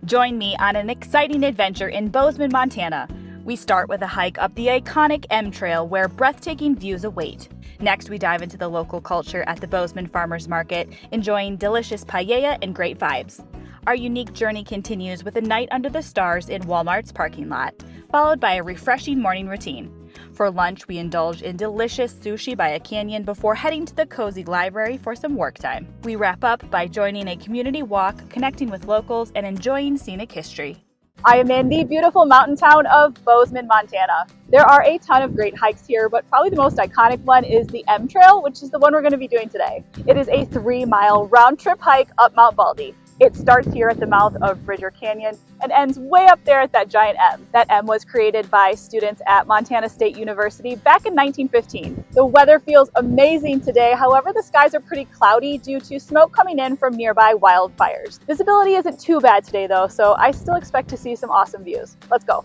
Join me on an exciting adventure in Bozeman, Montana. We start with a hike up the iconic M Trail where breathtaking views await. Next, we dive into the local culture at the Bozeman Farmers Market, enjoying delicious paella and great vibes. Our unique journey continues with a night under the stars in Walmart's parking lot, followed by a refreshing morning routine. For lunch, we indulge in delicious sushi by a canyon before heading to the cozy library for some work time. We wrap up by joining a community walk, connecting with locals, and enjoying scenic history. I am in the beautiful mountain town of Bozeman, Montana. There are a ton of great hikes here, but probably the most iconic one is the M Trail, which is the one we're going to be doing today. It is a 3-mile round-trip hike up Mount Baldy. It starts here at the mouth of Bridger Canyon and ends way up there at that giant M. That M was created by students at Montana State University back in 1915. The weather feels amazing today, however the skies are pretty cloudy due to smoke coming in from nearby wildfires. Visibility isn't too bad today though, so I still expect to see some awesome views. Let's go.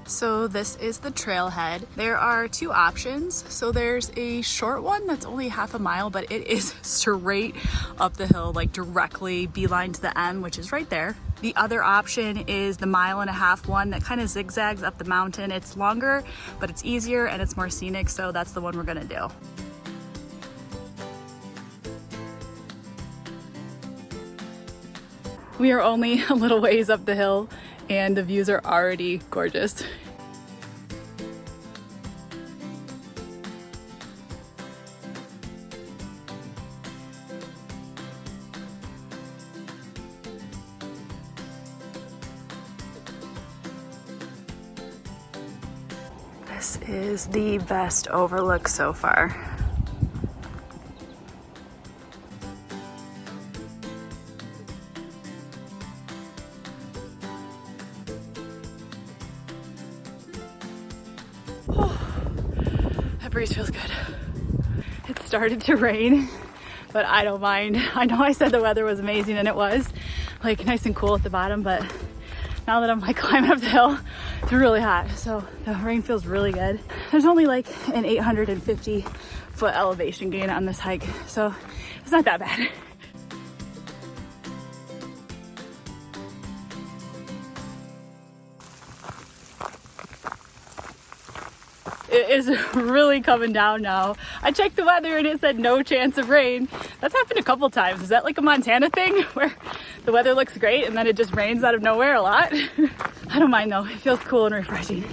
So this is the trailhead. There are two options. So there's a short one that's only half a mile, but it is straight up the hill, like directly beeline to the M, which is right there. The other option is the 1.5 mile one that kind of zigzags up the mountain. It's longer, but it's easier and it's more scenic. So that's the one we're gonna do. We are only a little ways up the hill and the views are already gorgeous. This is the best overlook so far. That breeze feels good. It started to rain, but I don't mind. I know I said the weather was amazing and it was like nice and cool at the bottom, but now that I'm like climbing up the hill, it's really hot. So the rain feels really good. There's only like an 850-foot elevation gain on this hike, so it's not that bad. It is really coming down now. I checked the weather and it said no chance of rain. That's happened a couple times. Is that like a Montana thing where the weather looks great and then it just rains out of nowhere a lot? I don't mind though. It feels cool and refreshing.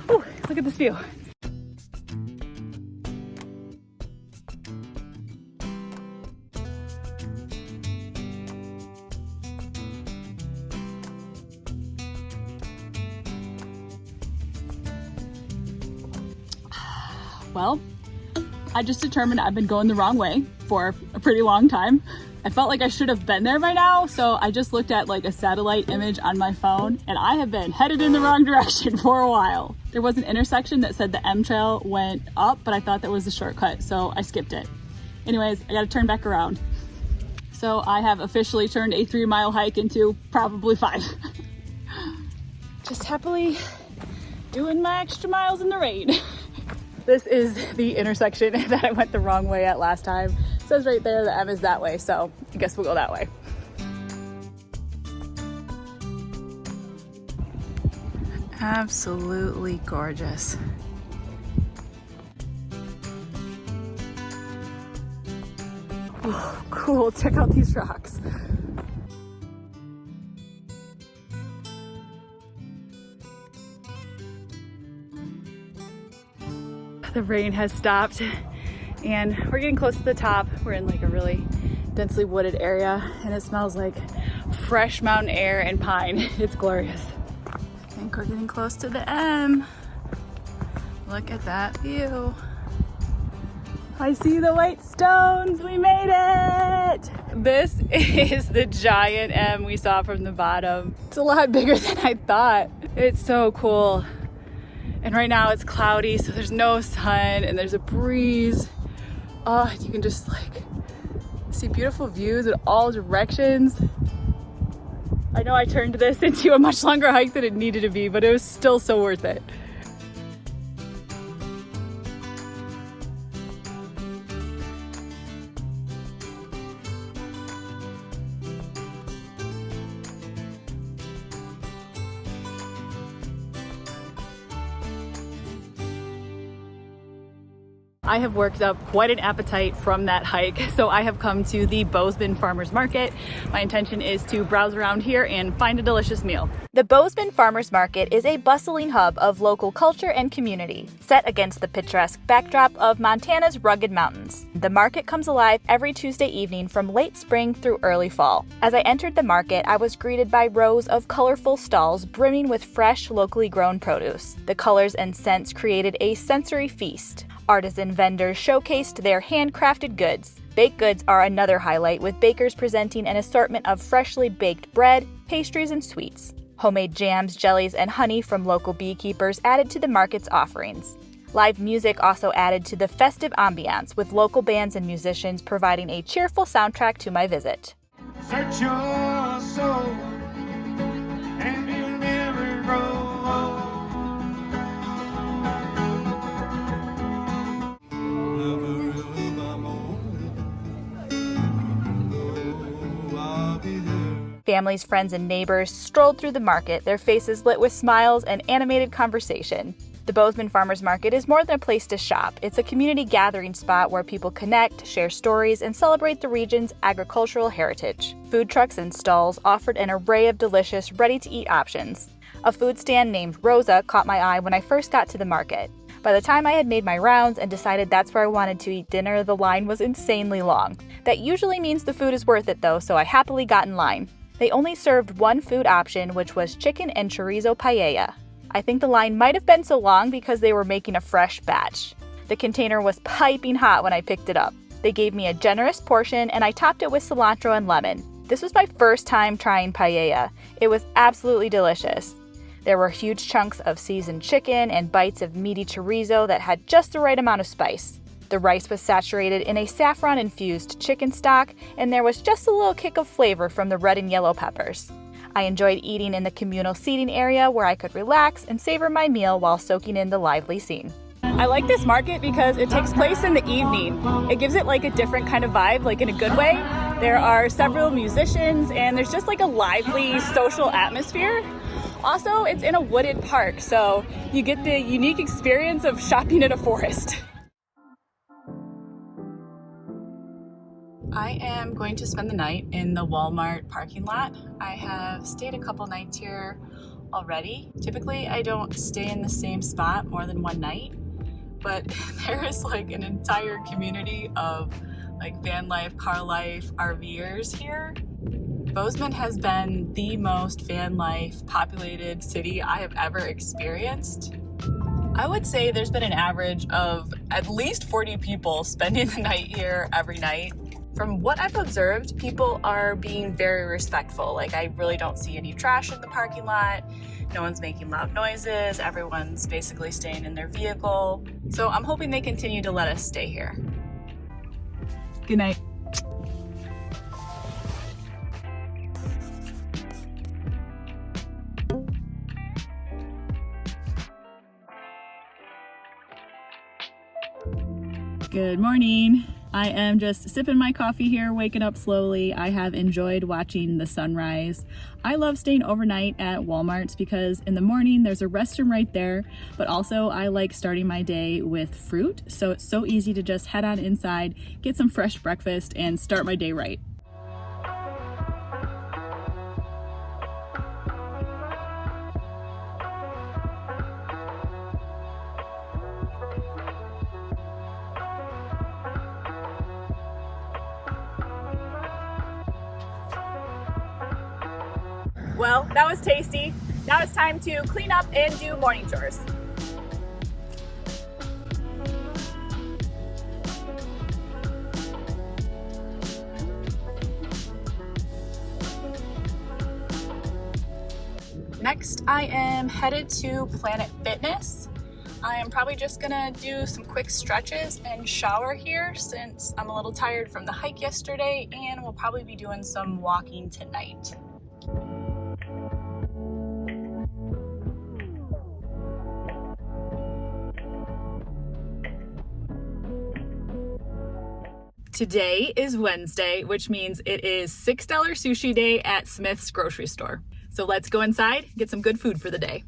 Ooh, look at this view. Well, I just determined I've been going the wrong way for a pretty long time. I felt like I should have been there by now, so I just looked at like a satellite image on my phone and I have been headed in the wrong direction for a while. There was an intersection that said the M Trail went up, but I thought that was a shortcut, so I skipped it. Anyways, I gotta turn back around. So I have officially turned a 3-mile hike into probably 5. Just happily doing my extra miles in the rain. This is the intersection that I went the wrong way at last time. It says right there the M is that way, so I guess we'll go that way. Absolutely gorgeous. Oh, cool, check out these rocks. The rain has stopped and we're getting close to the top. We're in like a really densely wooded area and it smells like fresh mountain air and pine. It's glorious. I think we're getting close to the M. Look at that view. I see the white stones. We made it. This is the giant M we saw from the bottom. It's a lot bigger than I thought. It's so cool. And right now it's cloudy, so there's no sun and there's a breeze. Oh, you can just like see beautiful views in all directions. I know I turned this into a much longer hike than it needed to be, but it was still so worth it. I have worked up quite an appetite from that hike, so I have come to the Bozeman Farmers Market. My intention is to browse around here and find a delicious meal. The Bozeman Farmers Market is a bustling hub of local culture and community, set against the picturesque backdrop of Montana's rugged mountains. The market comes alive every Tuesday evening from late spring through early fall. As I entered the market, I was greeted by rows of colorful stalls brimming with fresh, locally grown produce. The colors and scents created a sensory feast. Artisan vendors showcased their handcrafted goods. Baked goods are another highlight, with bakers presenting an assortment of freshly baked bread, pastries, and sweets. Homemade jams, jellies, and honey from local beekeepers added to the market's offerings. Live music also added to the festive ambiance, with local bands and musicians providing a cheerful soundtrack to my visit. Search your soul, and you'll never grow old. Families, friends, and neighbors strolled through the market, their faces lit with smiles and animated conversation. The Bozeman Farmers Market is more than a place to shop. It's a community gathering spot where people connect, share stories, and celebrate the region's agricultural heritage. Food trucks and stalls offered an array of delicious, ready-to-eat options. A food stand named Rosa caught my eye when I first got to the market. By the time I had made my rounds and decided that's where I wanted to eat dinner, the line was insanely long. That usually means the food is worth it though, so I happily got in line. They only served one food option, which was chicken and chorizo paella. I think the line might have been so long because they were making a fresh batch. The container was piping hot when I picked it up. They gave me a generous portion and I topped it with cilantro and lemon. This was my first time trying paella. It was absolutely delicious. There were huge chunks of seasoned chicken and bites of meaty chorizo that had just the right amount of spice. The rice was saturated in a saffron-infused chicken stock, and there was just a little kick of flavor from the red and yellow peppers. I enjoyed eating in the communal seating area where I could relax and savor my meal while soaking in the lively scene. I like this market because it takes place in the evening. It gives it like a different kind of vibe, like in a good way. There are several musicians, and there's just like a lively social atmosphere. Also, it's in a wooded park, so you get the unique experience of shopping in a forest. I am going to spend the night in the Walmart parking lot. I have stayed a couple nights here already. Typically, I don't stay in the same spot more than one night, but there is like an entire community of like van life, car life, RVers here. Bozeman has been the most van life populated city I have ever experienced. I would say there's been an average of at least 40 people spending the night here every night. From what I've observed, people are being very respectful. Like, I really don't see any trash in the parking lot. No one's making loud noises. Everyone's basically staying in their vehicle. So I'm hoping they continue to let us stay here. Good night. Good morning. I am just sipping my coffee here, waking up slowly. I have enjoyed watching the sunrise. I love staying overnight at Walmart's because in the morning there's a restroom right there, but also I like starting my day with fruit. So it's so easy to just head on inside, get some fresh breakfast, and start my day right. Well, that was tasty. Now it's time to clean up and do morning chores. Next, I am headed to Planet Fitness. I am probably just gonna do some quick stretches and shower here since I'm a little tired from the hike yesterday, and we'll probably be doing some walking tonight. Today is Wednesday, which means it is $6 sushi day at Smith's grocery store. So let's go inside, get some good food for the day.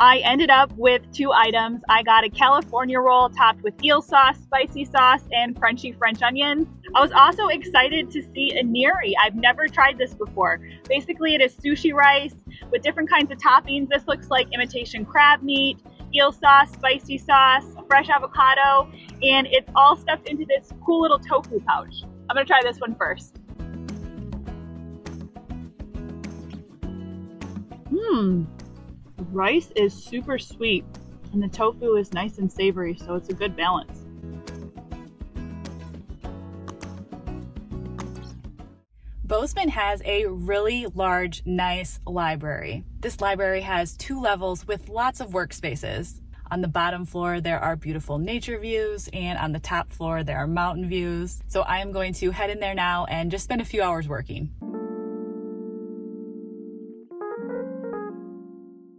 I ended up with 2 items. I got a California roll topped with eel sauce, spicy sauce, and crunchy French onions. I was also excited to see a neri. I've never tried this before. Basically, it is sushi rice with different kinds of toppings. This looks like imitation crab meat, eel sauce, spicy sauce, fresh avocado, and it's all stuffed into this cool little tofu pouch. I'm gonna try this one first. The rice is super sweet and the tofu is nice and savory, so it's a good balance. Bozeman has a really large, nice library. This library has 2 levels with lots of workspaces. On the bottom floor, there are beautiful nature views, and on the top floor, there are mountain views. So I am going to head in there now and just spend a few hours working.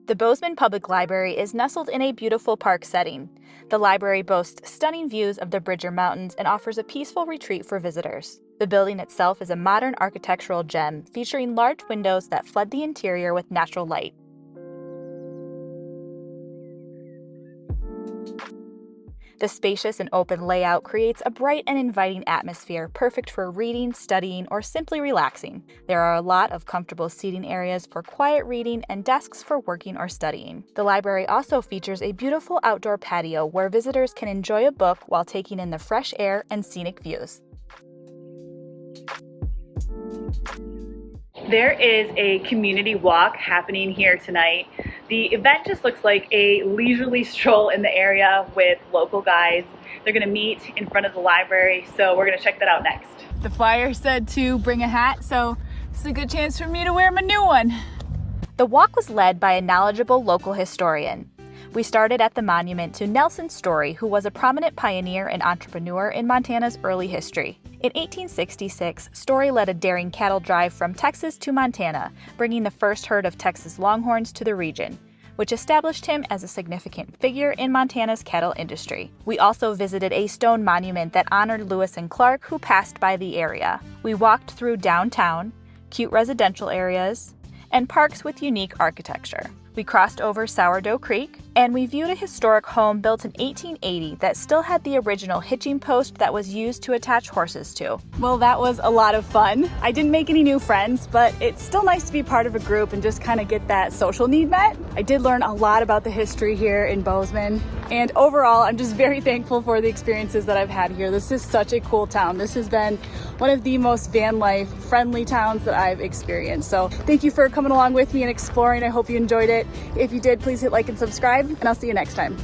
The Bozeman Public Library is nestled in a beautiful park setting. The library boasts stunning views of the Bridger Mountains and offers a peaceful retreat for visitors. The building itself is a modern architectural gem featuring large windows that flood the interior with natural light. The spacious and open layout creates a bright and inviting atmosphere perfect for reading, studying, or simply relaxing. There are a lot of comfortable seating areas for quiet reading and desks for working or studying. The library also features a beautiful outdoor patio where visitors can enjoy a book while taking in the fresh air and scenic views. There is a community walk happening here tonight. The event just looks like a leisurely stroll in the area with local guides. They're gonna meet in front of the library, so we're gonna check that out next. The flyer said to bring a hat, so this is a good chance for me to wear my new one. The walk was led by a knowledgeable local historian. We started at the monument to Nelson Story, who was a prominent pioneer and entrepreneur in Montana's early history. In 1866, Story led a daring cattle drive from Texas to Montana, bringing the first herd of Texas Longhorns to the region, which established him as a significant figure in Montana's cattle industry. We also visited a stone monument that honored Lewis and Clark, who passed by the area. We walked through downtown, cute residential areas, and parks with unique architecture. We crossed over Sourdough Creek, and we viewed a historic home built in 1880 that still had the original hitching post that was used to attach horses to. Well, that was a lot of fun. I didn't make any new friends, but it's still nice to be part of a group and just kind of get that social need met. I did learn a lot about the history here in Bozeman, and overall, I'm just very thankful for the experiences that I've had here. This is such a cool town. This has been one of the most van life friendly towns that I've experienced. So thank you for coming along with me and exploring. I hope you enjoyed it. If you did, please hit like and subscribe, and I'll see you next time.